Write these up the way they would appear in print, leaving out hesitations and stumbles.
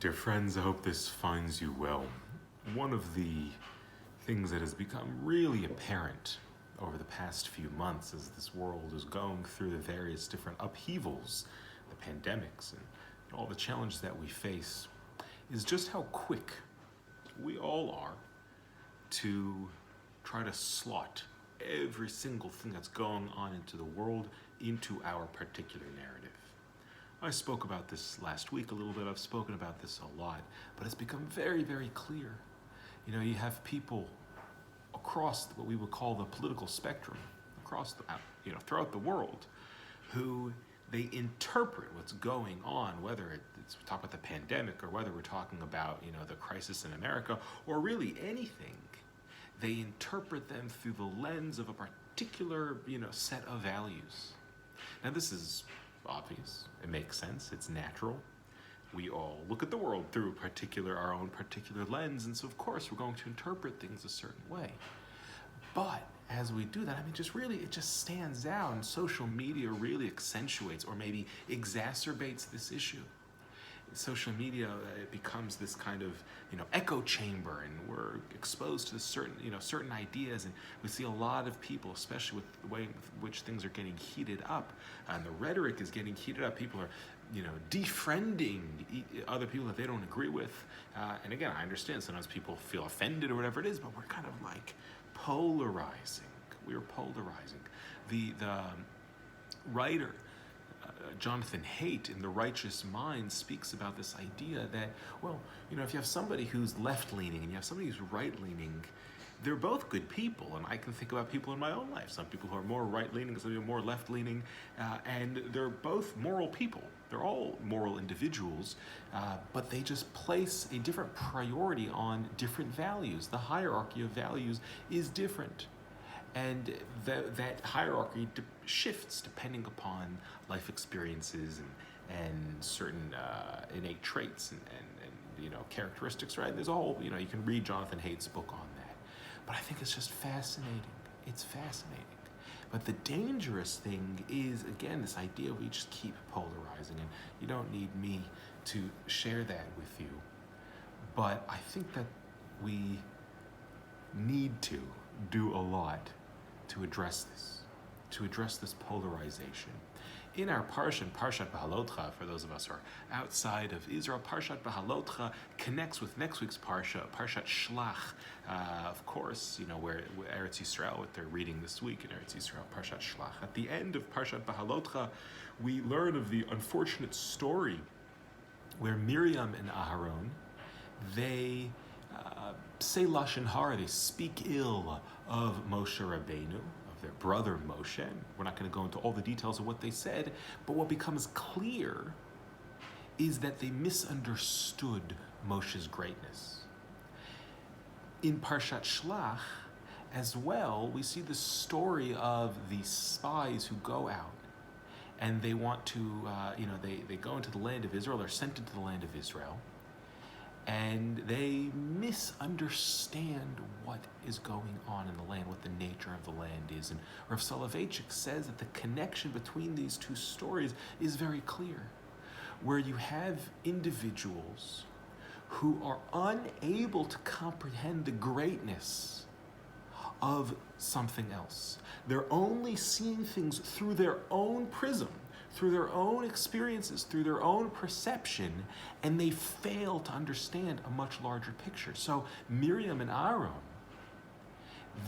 Dear friends, I hope this finds you well. One of the things that has become really apparent over the past few months as this world is going through the various different upheavals, the pandemics, and all the challenges that we face, is just how quick we all are to try to slot every single thing that's going on into the world into our particular narrative. I spoke about this last week a little bit. I've spoken about this a lot, but it's become very, very clear. You have people across what we would call the political spectrum, across throughout the world, who they interpret what's going on, whether it's we talk about the pandemic or whether we're talking about the crisis in America or really anything. They interpret them through the lens of a particular set of values. Now this is obvious. It makes sense. It's natural. We all look at the world through our own particular lens, and so of course we're going to interpret things a certain way. But as we do that, it just stands out, and social media really accentuates or maybe exacerbates this issue. Social media, it becomes this kind of echo chamber, and we're exposed to certain ideas, and we see a lot of people, especially with the way with which things are getting heated up, and the rhetoric is getting heated up. People are defriending other people that they don't agree with, and again, I understand sometimes people feel offended or whatever it is, but we're kind of like polarizing. We're polarizing. The writer Jonathan Haidt in The Righteous Mind speaks about this idea that, if you have somebody who's left-leaning and you have somebody who's right-leaning, they're both good people. And I can think about people in my own life, some people who are more right-leaning, some people who are more left-leaning, and they're both moral people. They're all moral individuals, but they just place a different priority on different values. The hierarchy of values is different. And that hierarchy shifts depending upon life experiences and certain innate traits and characteristics, right? There's a whole, you can read Jonathan Haidt's book on that. But I think it's just fascinating. It's fascinating. But the dangerous thing is, again, this idea we just keep polarizing, and you don't need me to share that with you. But I think that we need to do a lot to address this polarization. In our Parshat Behaalotecha, for those of us who are outside of Israel, Parshat Behaalotecha connects with next week's Parshat Shlach. Of course, where Eretz Yisrael, what they're reading this week in Eretz Yisrael, Parshat Shlach. At the end of Parshat Behaalotecha, we learn of the unfortunate story where Miriam and Aharon, they say lashon hara, they speak ill of Moshe Rabbeinu, of their brother Moshe. We're not going to go into all the details of what they said, but what becomes clear is that they misunderstood Moshe's greatness. In Parshat Shlach, as well, we see the story of the spies who go out and they want to, they go into the land of Israel, they're sent into the land of Israel, and they misunderstand what is going on in the land, what the nature of the land is. And Rav Soloveitchik says that the connection between these two stories is very clear, where you have individuals who are unable to comprehend the greatness of something else. They're only seeing things through their own prism, through their own experiences, through their own perception, and they fail to understand a much larger picture. So Miriam and Aaron,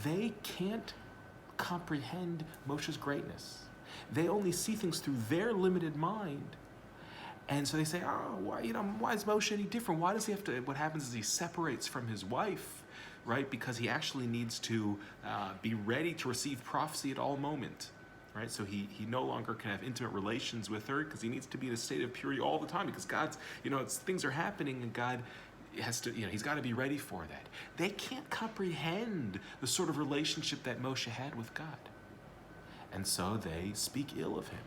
they can't comprehend Moshe's greatness. They only see things through their limited mind. And so they say, why is Moshe any different? Why does he have to, what happens is he separates from his wife, right? Because he actually needs to be ready to receive prophecy at all moment. Right, so he no longer can have intimate relations with her because he needs to be in a state of purity all the time because God's, things are happening and God has to, he's got to be ready for that. They can't comprehend the sort of relationship that Moshe had with God. And so they speak ill of him.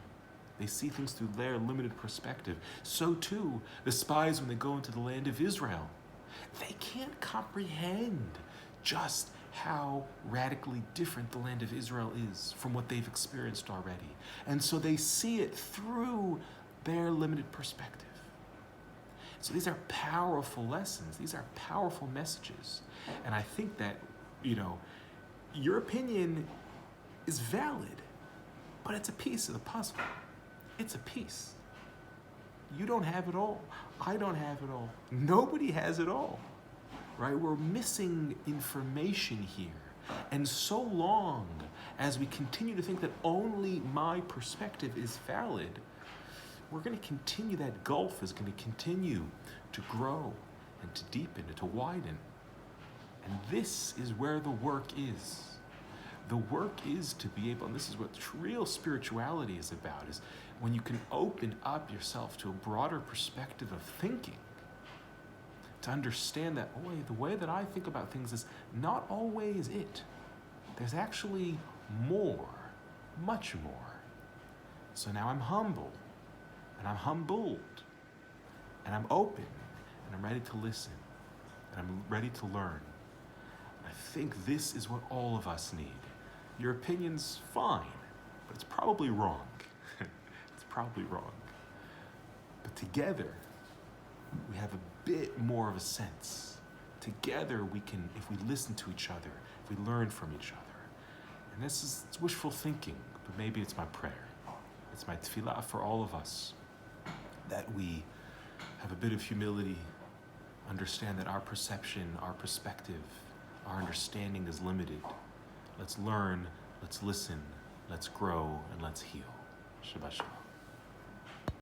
They see things through their limited perspective. So too, the spies, when they go into the land of Israel, they can't comprehend just how radically different the land of Israel is from what they've experienced already. And so they see it through their limited perspective. So these are powerful lessons. These are powerful messages. And I think that, your opinion is valid, but it's a piece of the puzzle. It's a piece. You don't have it all. I don't have it all. Nobody has it all, right? We're missing information here. And so long as we continue to think that only my perspective is valid, we're going to continue, that gulf is going to continue to grow and to deepen and to widen. And this is where the work is. The work is to be able, and this is what real spirituality is about, is when you can open up yourself to a broader perspective of thinking, to understand that, the way that I think about things is not always it. There's actually more, much more. So now I'm humble, and I'm humbled, and I'm open, and I'm ready to listen, and I'm ready to learn. I think this is what all of us need. Your opinion's fine, but it's probably wrong. It's probably wrong. But together, we have a bit more of a sense. Together we can, if we listen to each other, if we learn from each other. And it's wishful thinking, but maybe it's my prayer. It's my tefillah for all of us, that we have a bit of humility, understand that our perception, our perspective, our understanding is limited. Let's learn, let's listen, let's grow, and let's heal. Shabbat shalom.